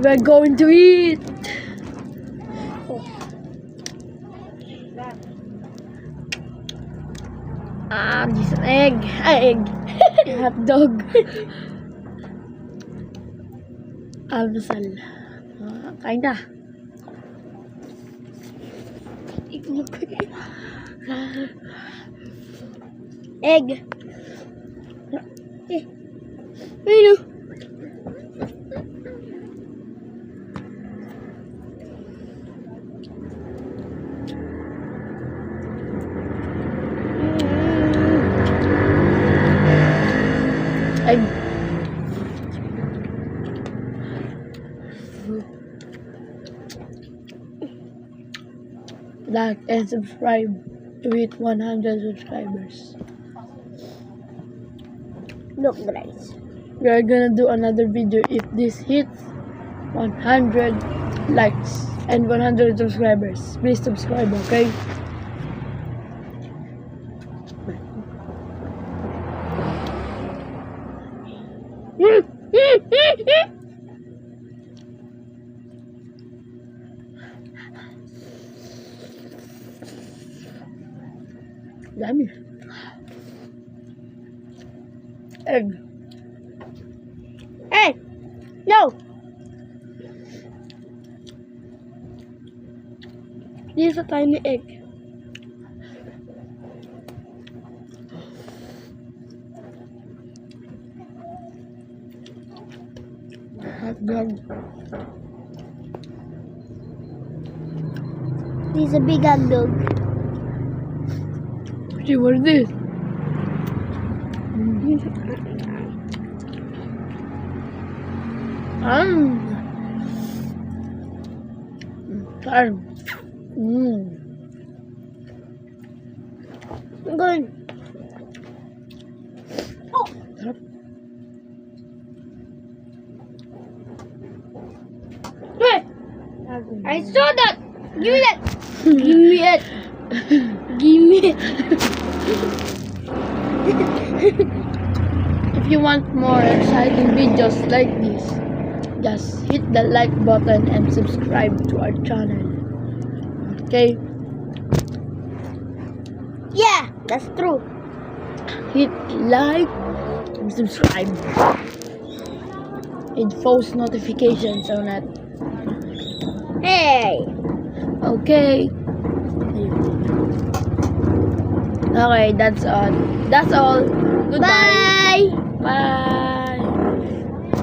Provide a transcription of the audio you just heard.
We're going to eat. This is an egg. Egg. Hot dog. Almasal. Kain na. Egg. Ayun. Egg. Like and subscribe to hit 100 subscribers. Look guys. We are gonna do another video if this hits 100 likes and 100 subscribers. Please subscribe, okay? Dami. Egg. Hey! No! This is a tiny egg. Hot dog. This is a big hot dog. See what is this? Sarap. Good. Oh! Sarap. Hey! I saw that! Give me that! Give me it! Give me it! If you want more exciting videos like this, just hit the like button and subscribe to our channel. Okay? Yeah, that's true. Hit like and subscribe. Hit post notifications on that. Hey! Okay. Okay, that's all. That's all. Goodbye. Bye! Bye.